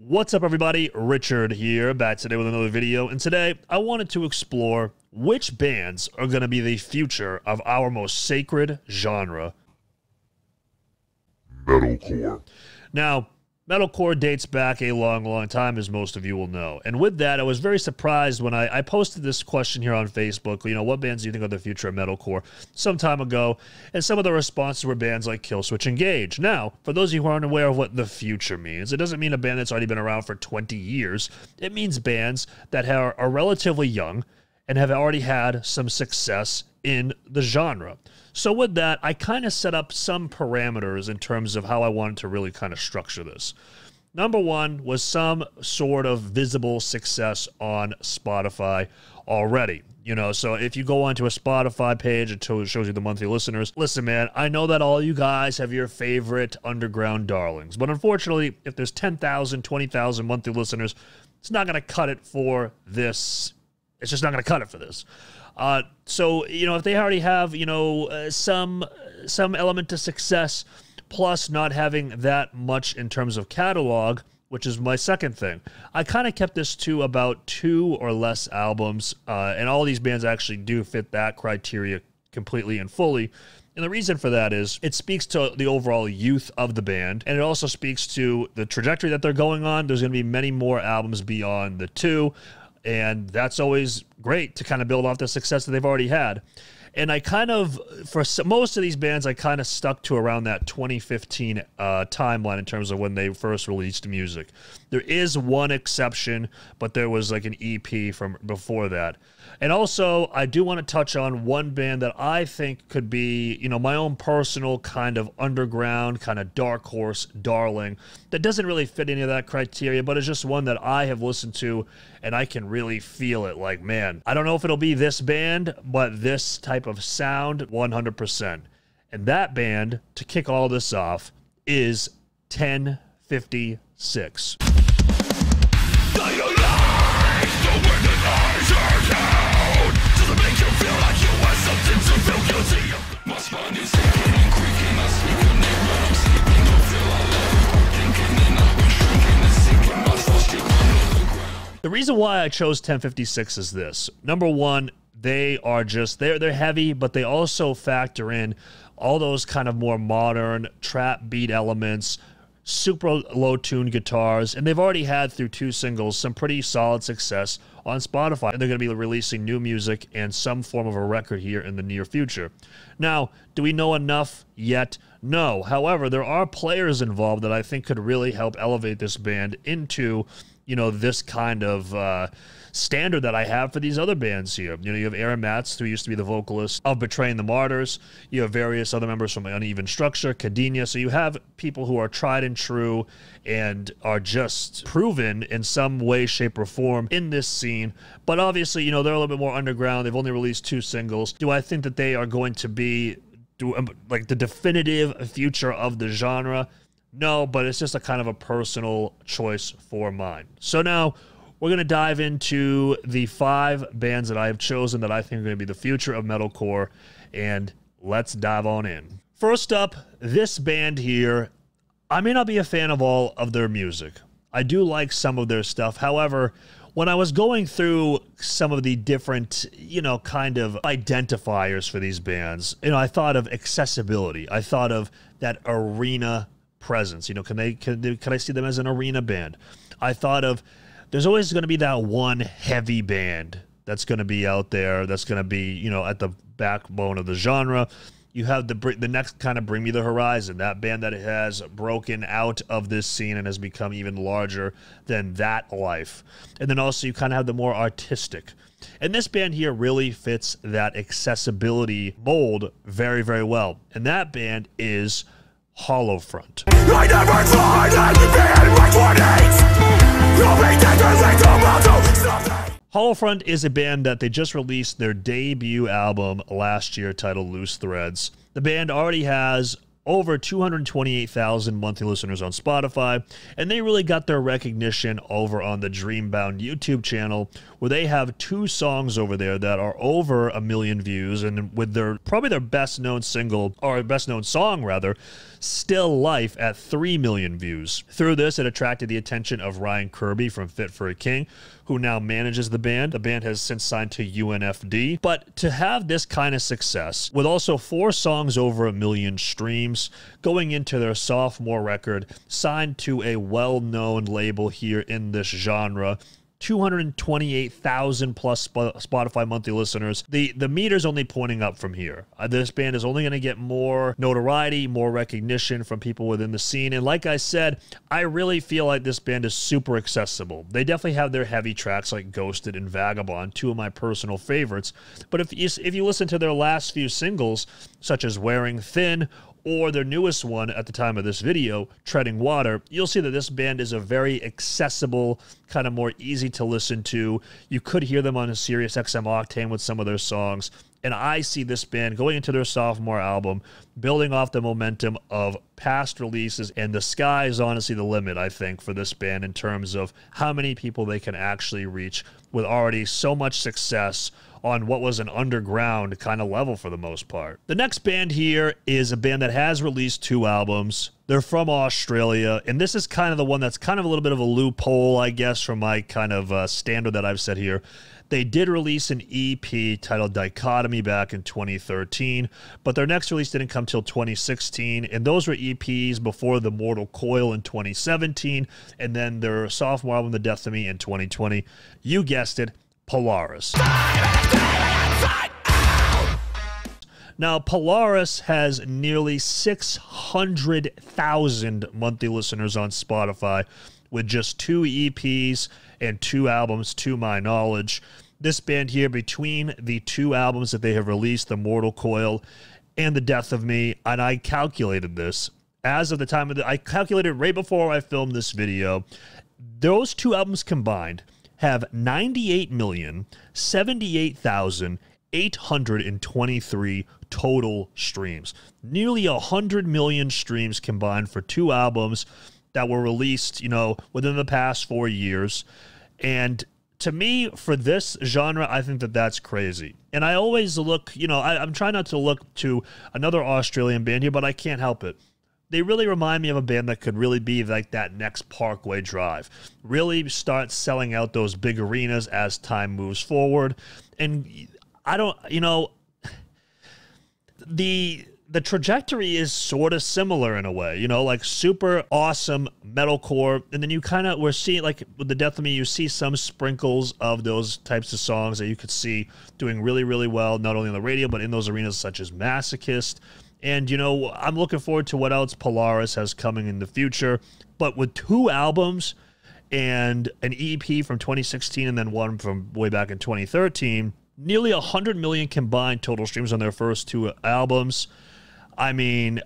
What's up, everybody? Richard here, back today with another video, and today I wanted to explore which bands are going to be the future of our most sacred genre, Metalcore. Now, Metalcore dates back a long time, as most of you will know. And with that, I was very surprised when I posted this question here on Facebook. You know, what bands do you think are the future of Metalcore? Some time ago. And some of the responses were bands like Killswitch Engage. Now, for those of you who aren't aware of what the future means, it doesn't mean a band that's already been around for 20 years. It means bands that are relatively young and have already had some success in the genre. So with that, I kind of set up some parameters in terms of how I wanted to really kind of structure this. Number one was some sort of visible success on Spotify already. You know, so if you go onto a Spotify page, it shows you the monthly listeners. Listen, man, I know that all you guys have your favorite underground darlings, but unfortunately, if there's 10,000, 20,000 monthly listeners, it's not going to cut it for this. It's just not going to cut it for this. So, you know, if they already have, you know, some element to success, plus not having that much in terms of catalog, which is my second thing, I kind of kept this to about 2 or less albums, and all these bands actually do fit that criteria completely and fully. And the reason for that is it speaks to the overall youth of the band, and it also speaks to the trajectory that they're going on. There's going to be many more albums beyond the 2. And that's always great to kind of build off the success that they've already had. And I kind of, for most of these bands, I kind of stuck to around that 2015 timeline in terms of when they first released music. There is one exception, but there was like an EP from before that. And also, I do want to touch on one band that I think could be, you know, my own personal kind of underground, kind of dark horse darling that doesn't really fit any of that criteria, but it's just one that I have listened to and I can really feel it. Like, man, I don't know if it'll be this band, but this type of sound, 100%. And that band, to kick all this off, is 1056. The reason why I chose 1056 is this. Number one, they are just, they're heavy, but they also factor in all those kind of more modern trap beat elements, super low-tuned guitars, and they've already had, through 2 singles, some pretty solid success on Spotify. And they're going to be releasing new music and some form of a record here in the near future. Now, do we know enough yet? No. However, there are players involved that I think could really help elevate this band into, you know, this kind of standard that I have for these other bands here. You know, you have Aaron Matz, who used to be the vocalist of Betraying the Martyrs. You have various other members from Uneven Structure, Cadenia. So you have people who are tried and true and are just proven in some way, shape, or form in this scene. But obviously, you know, they're a little bit more underground. They've only released 2 singles. Do I think that they are going to be like the definitive future of the genre? No, but it's just a kind of a personal choice for mine. So now we're going to dive into the 5 bands that I have chosen that I think are going to be the future of metalcore, and let's dive on in. First up, this band here, I may not be a fan of all of their music. I do like some of their stuff. However, when I was going through some of the different, you know, kind of identifiers for these bands, you know, I thought of accessibility. I thought of that arena presence. You know, can I see them as an arena band? I thought of, there's always going to be that one heavy band that's going to be out there, that's going to be, you know, at the backbone of the genre. You have the next kind of Bring Me the Horizon, that band that has broken out of this scene and has become even larger than that life. And then also you kind of have the more artistic. And this band here really fits that accessibility mold very, very well. And that band is Hollow Front. I never tried anything in my 20s. Hollow Front is a band that they just released their debut album last year titled Loose Threads. The band already has over 228,000 monthly listeners on Spotify, and they really got their recognition over on the Dreambound YouTube channel, where they have 2 songs over there that are over 1 million views, and with their probably their best known single, or best known song rather, Still Life, at 3 million views. Through this, it attracted the attention of Ryan Kirby from Fit for a King, who now manages the band. The band has since signed to UNFD. But to have this kind of success, with also 4 songs over 1 million streams, going into their sophomore record, signed to a well-known label here in this genre, 228,000 plus Spotify monthly listeners. The meter's only pointing up from here. This band is only going to get more notoriety, more recognition from people within the scene. And like I said, I really feel like this band is super accessible. They definitely have their heavy tracks like Ghosted and Vagabond, 2 of my personal favorites. But if you listen to their last few singles, such as Wearing Thin, or their newest one at the time of this video, Treading Water, you'll see that this band is a very accessible, kind of more easy to listen to. You could hear them on a Sirius XM Octane with some of their songs. And I see this band going into their sophomore album, building off the momentum of past releases, and the sky is honestly the limit, I think, for this band in terms of how many people they can actually reach with already so much success on what was an underground kind of level for the most part. The next band here is a band that has released 2 albums. They're from Australia, and this is kind of the one that's kind of a little bit of a loophole, I guess, from my kind of standard that I've set here. They did release an EP titled Dichotomy back in 2013, but their next release didn't come till 2016, and those were EPs before The Mortal Coil in 2017, and then their sophomore album, The Death of Me, in 2020. You guessed it, Polaris. Now, Polaris has nearly 600,000 monthly listeners on Spotify, with just 2 EPs and 2 albums, to my knowledge. This band here, between the 2 albums that they have released, The Mortal Coil and The Death of Me, and I calculated this, as of the time of I calculated right before I filmed this video, those 2 albums combined have 98,078,823 total streams. Nearly 100 million streams combined for 2 albums that were released, within the past 4 years. And to me, for this genre, I think that that's crazy. And I always look, I'm trying not to look to another Australian band here, but I can't help it. They really remind me of a band that could really be like that next Parkway Drive. Really start selling out those big arenas as time moves forward. And I don't, the trajectory is sort of similar in a way, like super awesome metalcore. And then we're seeing, like with The Death of Me, you see some sprinkles of those types of songs that you could see doing really, really well, not only on the radio, but in those arenas such as Masochist. And, I'm looking forward to what else Polaris has coming in the future. But with 2 albums and an EP from 2016 and then one from way back in 2013, nearly 100 million combined total streams on their first 2 albums. I mean,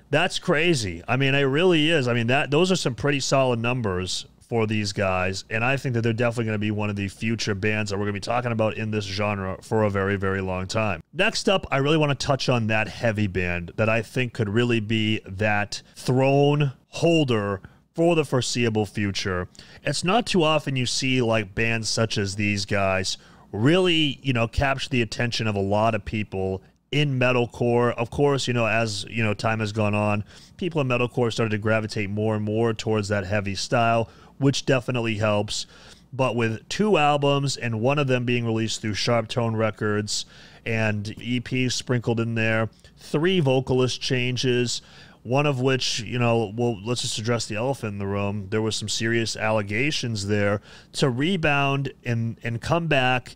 that's crazy. I mean, it really is. I mean, those are some pretty solid numbers for these guys, and I think that they're definitely going to be one of the future bands that we're going to be talking about in this genre for a very, very long time. Next up, I really want to touch on that heavy band that I think could really be that throne holder for the foreseeable future. It's not too often you see like bands such as these guys really, capture the attention of a lot of people in metalcore. Of course, as time has gone on, people in metalcore started to gravitate more and more towards that heavy style, which definitely helps. But with 2 albums and one of them being released through Sharp Tone Records and EPs sprinkled in there, 3 vocalist changes, one of which, let's just address the elephant in the room. There was some serious allegations there. To rebound and come back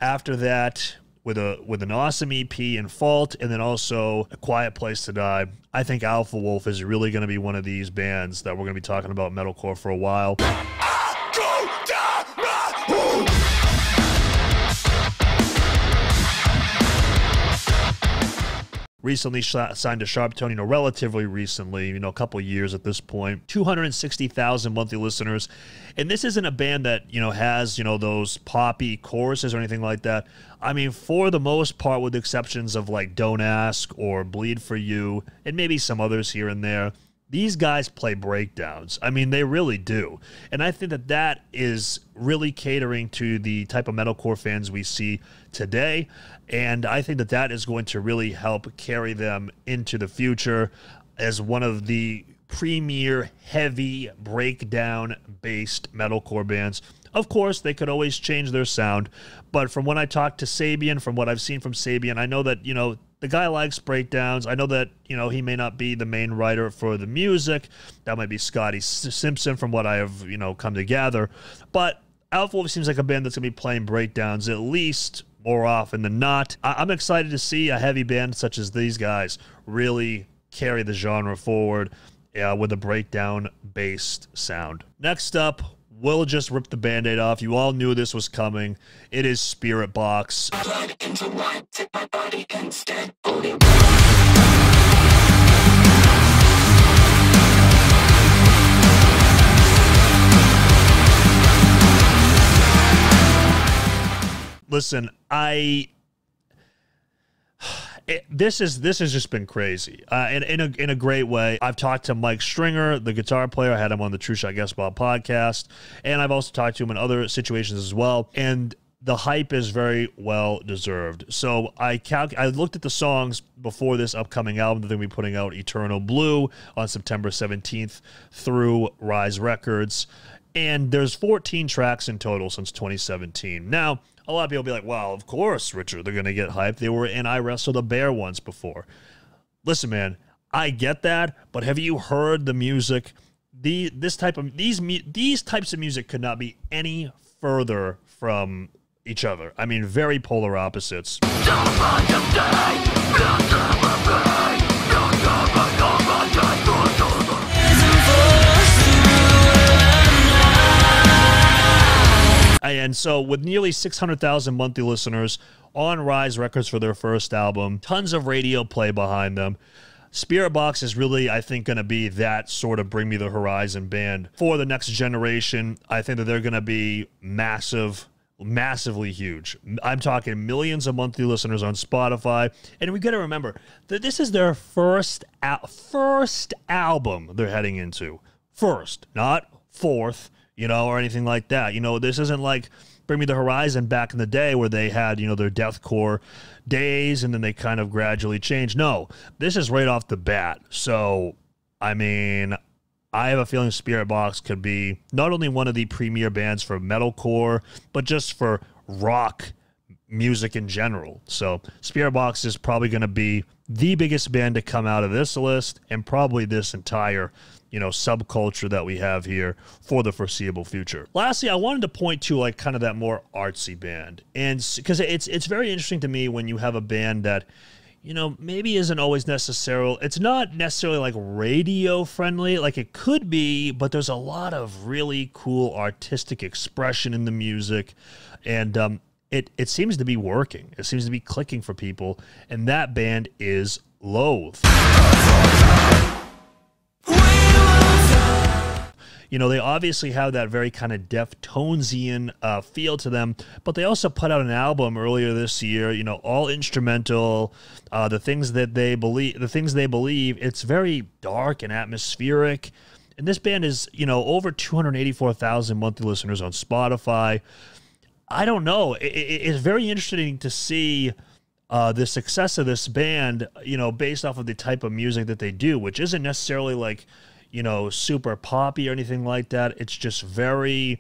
after that with an awesome EP in Fault, and then also A Quiet Place to Die, I think Alpha Wolf is really going to be one of these bands that we're going to be talking about metalcore for a while. recently signed to Sharptone, you know, relatively recently, you know, a couple years at this point. 260,000 monthly listeners. And this isn't a band that, you know, has, you know, those poppy choruses or anything like that. I mean, for the most part, with the exceptions of like Don't Ask or Bleed For You, and maybe some others here and there, these guys play breakdowns. I mean, they really do. And I think that that is really catering to the type of metalcore fans we see today. And I think that that is going to really help carry them into the future as one of the premier heavy breakdown-based metalcore bands. Of course, they could always change their sound, but from when I talked to Sabian, from what I've seen from Sabian, I know that, you know, the guy likes breakdowns. I know that, you know, he may not be the main writer for the music. That might be Scotty Simpson from what I have, you know, come to gather. But Alpha Wolf seems like a band that's going to be playing breakdowns at least more often than not. I'm excited to see a heavy band such as these guys really carry the genre forward with a breakdown-based sound. Next up, we'll just rip the Band-Aid off. You all knew this was coming. It is Spirit Box. Blood into wine, take my body instead. Holding Listen, this has just been crazy, in a great way. I've talked to Mike Stringer, the guitar player. I had him on the True Shot Guest Ball podcast, and I've also talked to him in other situations as well. And the hype is very well deserved. So I looked at the songs before this upcoming album that they're going to be putting out, Eternal Blue, on September 17th through Rise Records, and there's 14 tracks in total since 2017. Now, a lot of people will be like, well, of course, Richard, they're going to get hyped. They were in I Wrestled a Bear once before. Listen, man, I get that, but have you heard the music? These types of music could not be any further from each other. I mean, very polar opposites. And so with nearly 600,000 monthly listeners on Rise Records for their first album, tons of radio play behind them, Spirit Box is really, I think, going to be that sort of Bring Me the Horizon band for the next generation. I think that they're going to be massively huge. I'm talking millions of monthly listeners on Spotify. And we got to remember that this is their first album they're heading into. First, not fourth, you know, or anything like that. You know, this isn't like Bring Me the Horizon back in the day where they had, you know, their deathcore days and then they kind of gradually changed. No, this is right off the bat. So, I mean, I have a feeling Spirit Box could be not only one of the premier bands for metalcore, but just for rock music in general. So Spirit Box is probably going to be the biggest band to come out of this list and probably this entire, you know, subculture that we have here for the foreseeable future. Lastly, I wanted to point to like kind of that more artsy band, and because it's very interesting to me when you have a band that, you know, maybe isn't always necessarily, it's not necessarily like radio friendly, like it could be, but there's a lot of really cool artistic expression in the music, and it seems to be working. It seems to be clicking for people, and that band is Loathe. You know, they obviously have that very kind of Deftonesian feel to them, but they also put out an album earlier this year, you know, all instrumental, the things they believe, it's very dark and atmospheric. And this band is, you know, over 284,000 monthly listeners on Spotify. I don't know. It's very interesting to see the success of this band, you know, based off of the type of music that they do, which isn't necessarily like, you know, super poppy or anything like that. It's just very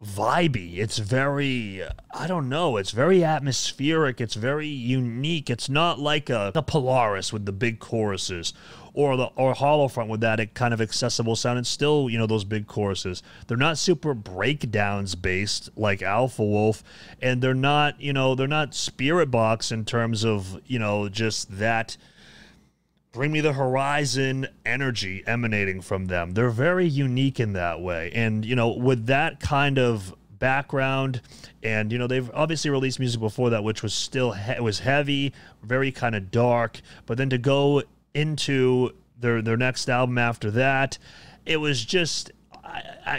vibey. It's very, I don't know, it's very atmospheric. It's very unique. It's not like a Polaris with the big choruses or Hollowfront with that kind of accessible sound. It's still, you know, those big choruses. They're not super breakdowns based like Alpha Wolf, and they're not, you know, they're not Spirit Box in terms of, you know, just that Bring Me the Horizon energy emanating from them. They're very unique in that way. And, you know, with that kind of background. And, they've obviously released music before that, which was still, it was heavy, very kind of dark. But then to go into their next album after that, it was just,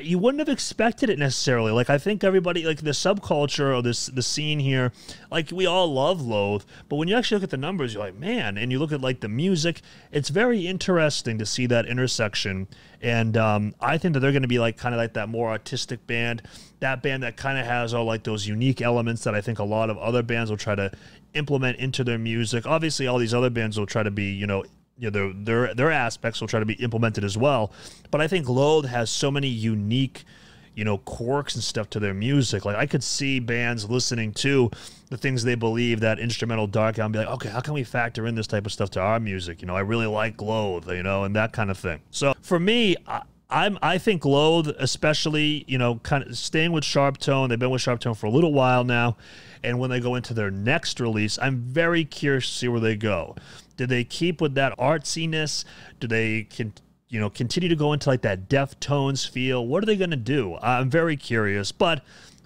you wouldn't have expected it necessarily. Like, I think everybody, like the subculture or the scene here, like we all love Loathe, but when you actually look at the numbers, you're like, man, and you look at like the music, it's very interesting to see that intersection. And I think that they're going to be like kind of like that more artistic band, that band that kind of has all like those unique elements that I think a lot of other bands will try to implement into their music. Obviously, all these other bands will try to be, their aspects will try to be implemented as well. But I think Loathe has so many unique, quirks and stuff to their music. Like, I could see bands listening to the things they believe, that instrumental dark album, be like, okay, how can we factor in this type of stuff to our music? I really like Loathe, and that kind of thing. So for me, I think Loathe, especially, kind of staying with Sharp Tone. They've been with Sharp Tone for a little while now. And when they go into their next release, I'm very curious to see where they go. Do they keep with that artsiness? Do they continue to go into like that Deftones feel? What are they going to do? I'm very curious. But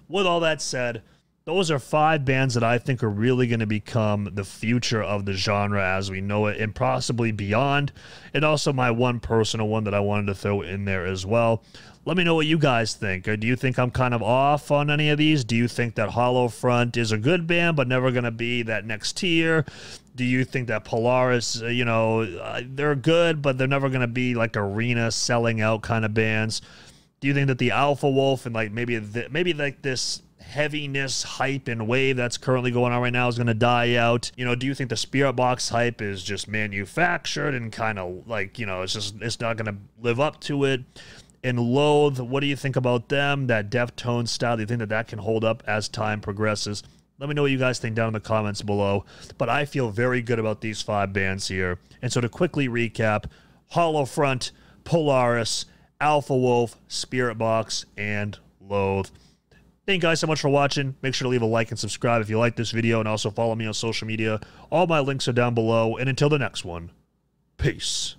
with all that said, those are 5 bands that I think are really going to become the future of the genre as we know it, and possibly beyond. And also my one personal one that I wanted to throw in there as well. Let me know what you guys think. Or do you think I'm kind of off on any of these? Do you think that Hollow Front is a good band but never going to be that next tier? Do you think that Polaris, they're good but they're never going to be like arena selling out kind of bands? Do you think that the Alpha Wolf and like maybe like this heaviness, hype, and wave that's currently going on right now is going to die out? Do you think the Spirit Box hype is just manufactured and kind of like, it's not going to live up to it? And Loathe, what do you think about them? That Deftones style, do you think that can hold up as time progresses? Let me know what you guys think down in the comments below. But I feel very good about these 5 bands here. And so to quickly recap, Hollow Front, Polaris, Alpha Wolf, Spirit Box, and Loathe. Thank you guys so much for watching. Make sure to leave a like and subscribe if you like this video, and also follow me on social media. All my links are down below. And until the next one, peace.